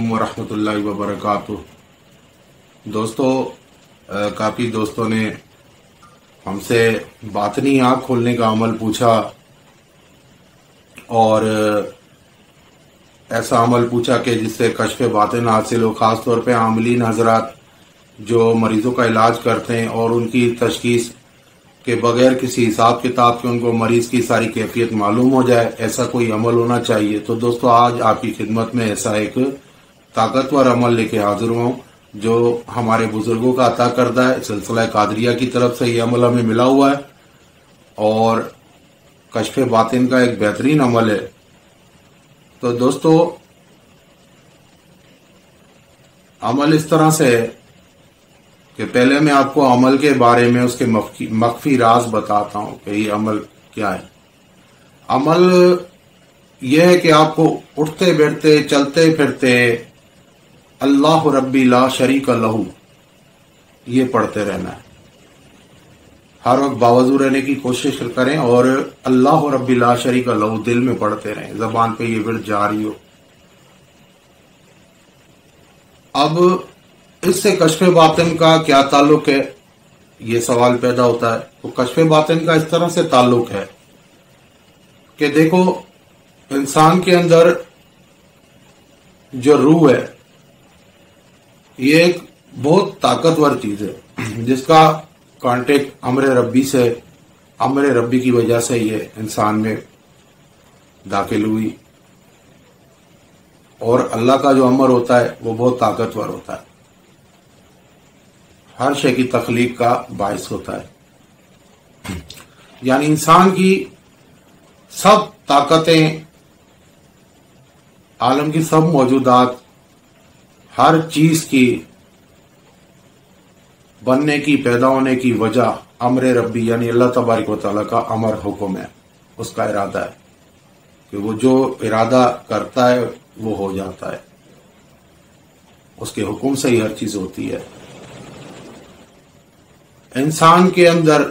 علیکم ورحمۃ اللہ وبرکاتہ۔ دوستو، کافی دوستوں نے ہم سے باطنی آنکھ کھولنے کا عمل پوچھا اور ایسا عمل پوچھا کہ جس سے کشف باطن حاصل ہو، خاص طور پہ عاملین حضرات جو مریضوں کا علاج کرتے ہیں اور ان کی تشخیص کے بغیر کسی حساب کتاب کے ان کو مریض کی ساری کیفیت معلوم ہو جائے، ایسا کوئی عمل ہونا چاہیے۔ تو دوستو، آج آپ کی خدمت میں ایسا ایک طاقتور عمل لے کے حاضر ہوں جو ہمارے بزرگوں کا عطا کردہ ہے۔ سلسلہ قادریہ کی طرف سے یہ عمل ہمیں ملا ہوا ہے اور کشف باطن کا ایک بہترین عمل ہے۔ تو دوستو، عمل اس طرح سے ہے کہ پہلے میں آپ کو عمل کے بارے میں اس کے مخفی راز بتاتا ہوں کہ یہ عمل کیا ہے۔ عمل یہ ہے کہ آپ کو اٹھتے بیٹھتے چلتے پھرتے اللہ ربی لا شریک لہ یہ پڑھتے رہنا ہے۔ ہر وقت باوضو رہنے کی کوشش کریں اور اللہ ربی لا شریک لہ دل میں پڑھتے رہیں، زبان پہ یہ ورد جاری ہو۔ اب اس سے کشف باطن کا کیا تعلق ہے، یہ سوال پیدا ہوتا ہے۔ تو کشف باطن کا اس طرح سے تعلق ہے کہ دیکھو، انسان کے اندر جو روح ہے یہ ایک بہت طاقتور چیز ہے جس کا کانٹیکٹ امر ربی سے، امر ربی کی وجہ سے یہ انسان میں داخل ہوئی، اور اللہ کا جو امر ہوتا ہے وہ بہت طاقتور ہوتا ہے، ہر شے کی تخلیق کا باعث ہوتا ہے۔ یعنی انسان کی سب طاقتیں، عالم کی سب موجودات، ہر چیز کی بننے کی، پیدا ہونے کی وجہ امر ربی یعنی اللہ تبارک و تعالیٰ کا امر حکم ہے، اس کا ارادہ ہے کہ وہ جو ارادہ کرتا ہے وہ ہو جاتا ہے، اس کے حکم سے ہی ہر چیز ہوتی ہے۔ انسان کے اندر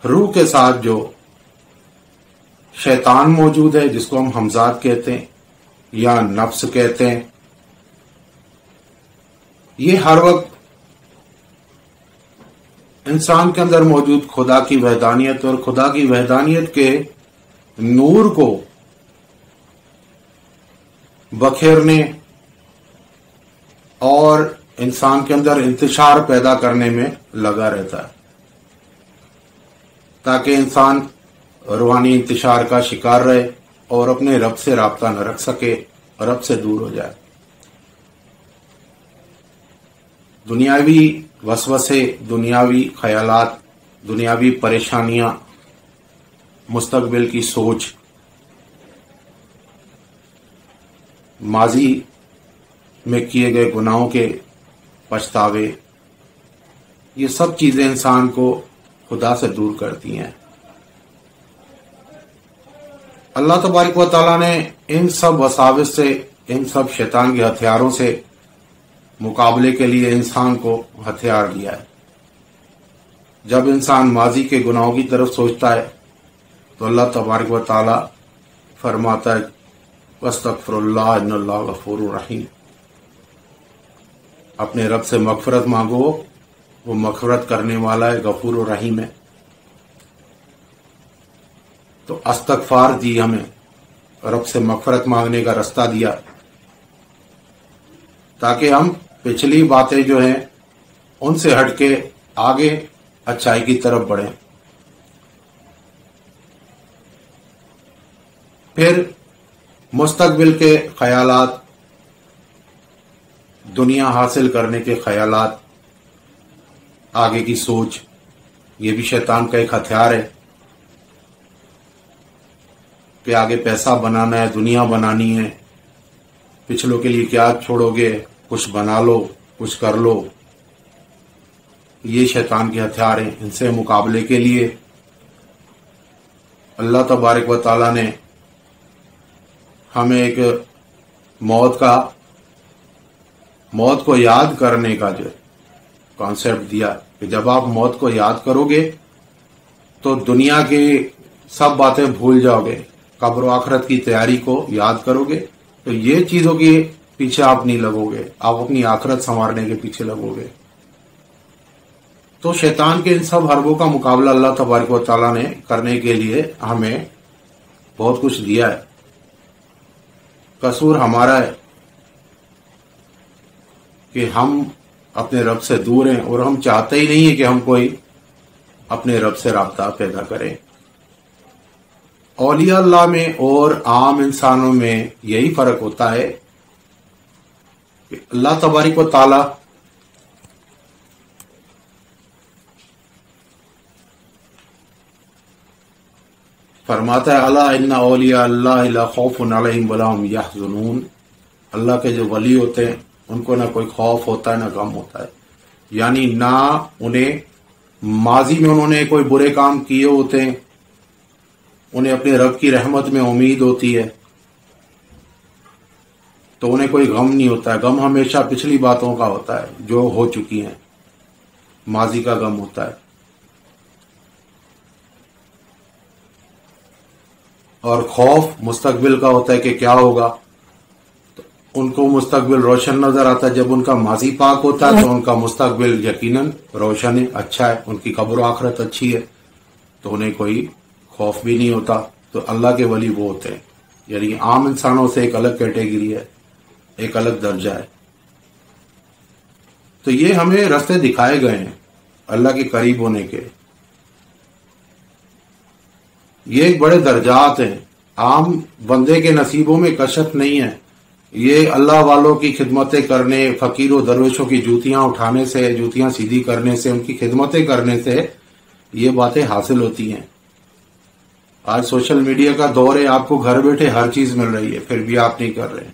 روح کے ساتھ جو شیطان موجود ہے، جس کو ہم حمزات کہتے ہیں یا نفس کہتے ہیں، یہ ہر وقت انسان کے اندر موجود خدا کی وحدانیت اور خدا کی وحدانیت کے نور کو بکھیرنے اور انسان کے اندر انتشار پیدا کرنے میں لگا رہتا ہے تاکہ انسان روحانی انتشار کا شکار رہے اور اپنے رب سے رابطہ نہ رکھ سکے، رب سے دور ہو جائے۔ دنیاوی وسوسے، دنیاوی خیالات، دنیاوی پریشانیاں، مستقبل کی سوچ، ماضی میں کیے گئے گناہوں کے پچھتاوے، یہ سب چیزیں انسان کو خدا سے دور کرتی ہیں۔ اللہ تبارک و تعالیٰ نے ان سب وساوس سے، ان سب شیطان کے ہتھیاروں سے مقابلے کے لیے انسان کو ہتھیار دیا ہے۔ جب انسان ماضی کے گناہوں کی طرف سوچتا ہے تو اللہ تبارک و تعالیٰ فرماتا ہے وَاسْتَغْفِرُ اللَّهَ إِنَّ اللَّهَ غَفُورٌ رَحِيمٌ، اپنے رب سے مغفرت مانگو، وہ مغفرت کرنے والا ہے، غفور و رحیم ہے۔ تو استغفار دی ہمیں، رب سے مغفرت مانگنے کا رستہ دیا تاکہ ہم پچھلی باتیں جو ہیں ان سے ہٹ کے آگے اچھائی کی طرف بڑھیں۔ پھر مستقبل کے خیالات، دنیا حاصل کرنے کے خیالات، آگے کی سوچ، یہ بھی شیطان کا ایک ہتھیار ہے کہ آگے پیسہ بنانا ہے، دنیا بنانی ہے، پچھلوں کے لیے کیا چھوڑو گے، کچھ بنا لو، کچھ کر لو۔ یہ شیطان کے ہتھیار ہیں۔ ان سے مقابلے کے لیے اللہ تبارک و تعالیٰ نے ہمیں ایک موت کو یاد کرنے کا جو کانسیپٹ دیا کہ جب آپ موت کو یاد کرو گے تو دنیا کی سب باتیں بھول جاؤ گے، قبر و آخرت کی تیاری کو یاد کرو گے تو یہ چیزوں کی पीछे आप नहीं लगोगे, आप अपनी आखिरत संवारने के पीछे लगोगे। तो शैतान के इन सब हरबों का मुकाबला अल्लाह तबारक व तआला ने करने के लिए हमें बहुत कुछ दिया है। कसूर हमारा है कि हम अपने रब से दूर हैं और हम चाहते ही नहीं है कि हम कोई अपने रब से राब्ता पैदा करें। औलिया अल्लाह में और आम इंसानों में यही फर्क होता है कि अल्लाह तबारक व तआला फरमाता है अला इन्ना औलिया अल्लाह ला खौफुन अलैहिम वला हुम यहज़नून। अल्लाह के जो वली होते हैं उनको ना कोई खौफ होता है ना गम होता है, यानी ना उन्हें माजी में उन्होंने कोई बुरे काम किए होते हैं, उन्हें अपने रब की रहमत में उम्मीद होती है तो उन्हें कोई गम नहीं होता है। गम हमेशा पिछली बातों का होता है जो हो चुकी हैं, माजी का गम होता है। और खौफ मुस्तकबिल का होता है कि क्या होगा। तो उनको मुस्तकबिल रोशन नजर आता है। जब उनका माजी पाक होता है तो उनका मुस्तकबिल यकीनन रोशन है, अच्छा है, उनकी कब्र आखिरत अच्छी है, तो उन्हें कोई खौफ भी नहीं होता। तो अल्लाह के वली वो होते हैं, यानी आम इंसानों से एक अलग कैटेगरी है, एक अलग दर्जा है। तो ये हमें रास्ते दिखाए गए हैं अल्लाह के करीब होने के। ये एक बड़े दर्जात हैं, आम बंदे के नसीबों में कशफ नहीं है। ये अल्लाह वालों की खिदमतें करने, फकीरों दरवेशों की जूतियां उठाने से, जूतियां सीधी करने से, उनकी खिदमतें करने से ये बातें हासिल होती हैं। आज सोशल मीडिया का दौर है, आपको घर बैठे हर चीज मिल रही है, फिर भी आप नहीं कर रहे।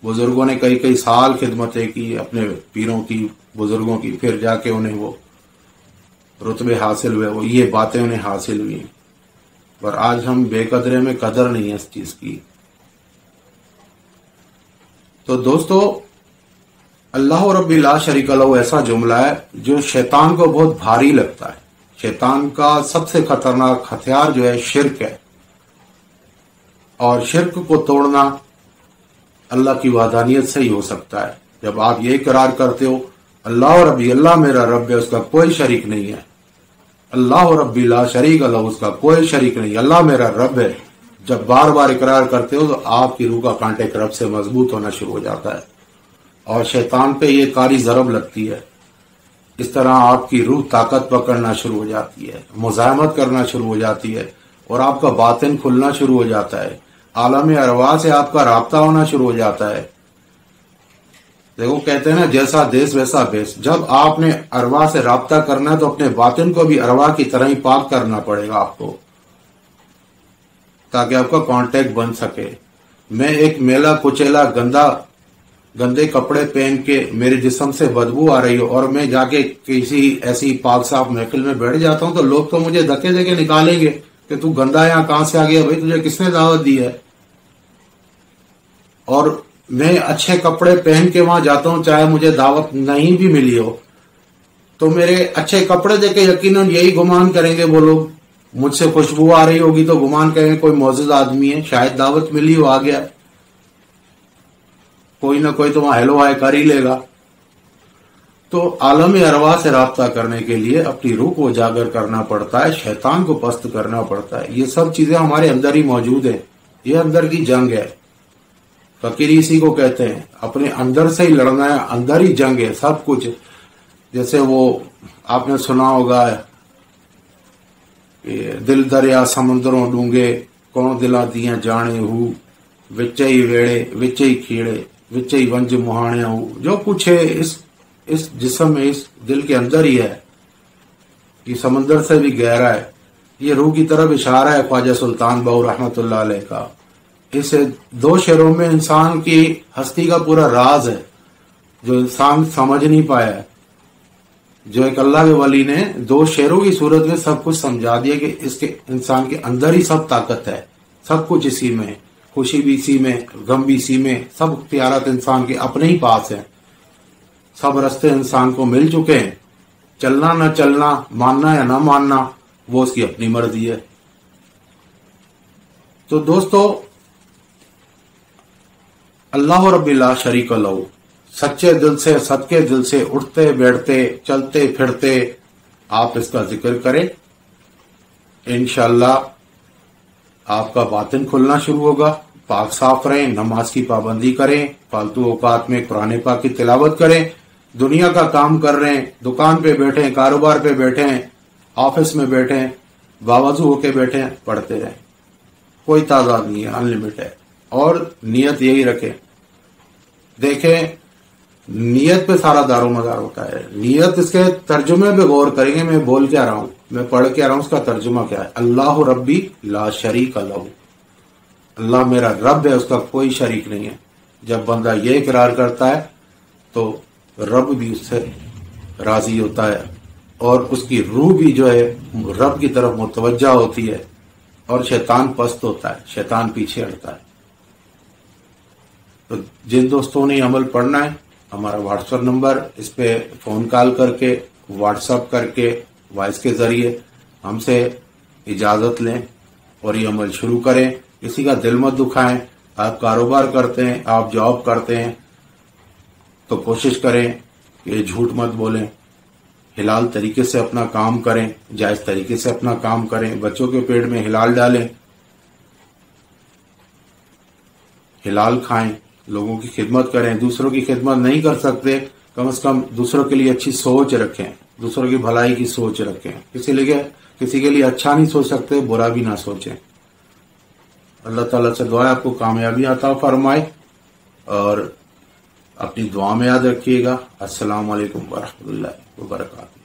बुजुर्गों ने कई कई साल खिदमतें की अपने पीरों की, बुजुर्गों की, फिर जाके उन्हें वो रुतबे हासिल हुए, वो ये बातें उन्हें हासिल हुई। पर आज हम बेकदरे में कदर नहीं है इस चीज की। तो दोस्तों, अल्लाह रब्बी ला शरीका लहू ऐसा जुमला है जो शैतान को बहुत भारी लगता है। शैतान का सबसे खतरनाक हथियार जो है शिर्क है, और शिर्क को तोड़ना अल्लाह की वहदानियत से ही हो सकता है। जब आप ये इकरार करते हो अल्लाह रब्बी, अल्लाह मेरा रब है, उसका कोई शरीक नहीं है, अल्लाह रब्बी ला शरीक अल्लाह, उसका कोई शरीक नहीं, अल्लाह मेरा रब है, जब बार बार इकरार करते हो तो आपकी रूह का कांटेक्ट रब से मजबूत होना शुरू हो जाता है और शैतान पे ये कारी जरब लगती है। इस तरह आपकी रूह ताकत पकड़ना शुरू हो जाती है, मुजाहमत करना शुरू हो जाती है और आपका बातिन खुलना शुरू हो जाता है। आलम अरवाह से आपका राब्ता होना शुरू हो जाता है। देखो, कहते हैं ना, जैसा देश वैसा बेस। जब आपने अरवाह से राब्ता करना है तो अपने बातिन को भी अरवाह की तरह ही पाक करना पड़ेगा आपको, ताकि आपका कांटेक्ट बन सके। मैं एक मेला कुचेला गंदे कपड़े पहन के मेरे जिस्म से बदबू आ रही हो और मैं जाके किसी ऐसी पाक साफ महफिल में बैठ जाता हूं तो लोग तो मुझे धक्के देके निकालेंगे कि तू गंदा यहां कहां से आ गया, भाई तुझे किसने दावत दी है। और मैं अच्छे कपड़े पहन के वहां जाता हूं, चाहे मुझे दावत नहीं भी मिली हो, तो मेरे अच्छे कपड़े देके यकीनन यही गुमान करेंगे वो लोग। मुझसे खुशबू आ रही होगी तो गुमान करेंगे कोई मौजूद आदमी है, शायद दावत मिली हो, आ गया, कोई ना कोई तो वहां हेलो हाय कर ही लेगा। तो आलम अरवाह से राब्ता करने के लिए अपनी रूह को उजागर करना पड़ता है, शैतान को पस्त करना पड़ता है। ये सब चीजें हमारे अंदर ही मौजूद है, ये अंदर की जंग है। फकीर इसी को कहते हैं, अपने अंदर से ही लड़ना है, अंदर ही जंग है सब कुछ। जैसे वो आपने सुना होगा, दिल दरिया समुद्रों डूंगे, कौन दिला दिया जाने हूँ, विच ही वेड़े विच ही खीड़े विच ही वंज मुहाने हूँ। जो कुछ है इस जिस्म में, इस दिल के अंदर ही है, ये समंदर से भी गहरा है। ये रूह की तरफ इशारा है ख्वाजा सुल्तान बाहू रहमतुल्लाह अलैह का। इस दो शेरों में इंसान की हस्ती का पूरा राज है जो इंसान समझ नहीं पाया है। जो एक अल्लाह के वली ने दो शेरों की सूरत में सब कुछ समझा दिया कि इसके इंसान के अंदर ही सब ताकत है, सब कुछ इसी में, खुशी भी इसी में, गम भी इसी में, सब इख्तियारात इंसान के अपने ही पास हैं। सब रास्ते इंसान को मिल चुके हैं, चलना न चलना, मानना या ना मानना, वो उसकी अपनी मर्जी है। तो दोस्तों, अल्लाह रब्बी ला शरीक लहू, सच्चे दिल से, सदके दिल से, उठते बैठते चलते फिरते आप इसका जिक्र करें। इंशाअल्लाह आपका बातिन खुलना शुरू होगा। पाक साफ रहें, नमाज की पाबंदी करें, फालतू औकात में कुरान पाक की तिलावत करें। दुनिया का काम कर रहे हैं, दुकान पे बैठे हैं, कारोबार पे बैठे हैं, ऑफिस में बैठे हैं, बावजू होके बैठे हैं, पढ़ते रहें। कोई तादाद नहीं है, अनलिमिटेड है। और नियत यही रखें। देखें, नियत पे सारा दारो मदार होता है। नियत, इसके तर्जुमे पे गौर करेंगे। मैं बोल क्या रहा हूं, मैं पढ़ क्या रहा हूं, उसका तर्जुमा क्या है। अल्लाह रब्बी ला शरीक लहू, अल्लाह मेरा रब है, उसका कोई शरीक नहीं है। जब बंदा ये इकरार करता है तो रब भी उससे राजी होता है और उसकी रूह भी जो है रब की तरफ मुतवज्जा होती है और शैतान पस्त होता है, शैतान पीछे हटता है। तो जिन दोस्तों ने अमल पढ़ना है, हमारा व्हाट्सएप नंबर, इस पे फोन कॉल करके, व्हाट्सएप करके, वॉइस के जरिए हमसे इजाजत लें और ये अमल शुरू करें। किसी का दिल मत दुखाएं। आप कारोबार करते हैं, आप जॉब करते हैं, तो कोशिश करें कि झूठ मत बोलें, हिलाल तरीके से अपना काम करें, जायज तरीके से अपना काम करें। बच्चों के पेट में हिलाल डालें, हिलाल खाएं, लोगों की खिदमत करें। दूसरों की खिदमत नहीं कर सकते, कम से कम दूसरों के लिए अच्छी सोच रखें, दूसरों की भलाई की सोच रखें। किसी के लिए अच्छा नहीं सोच सकते, बुरा भी ना सोचें। अल्लाह ताला से दुआ है आपको कामयाबी अता फरमाए और अपनी दुआ में याद रखिएगा। अस्सलाम वालेकुम व रहमतुल्लाहि व बरकातहू।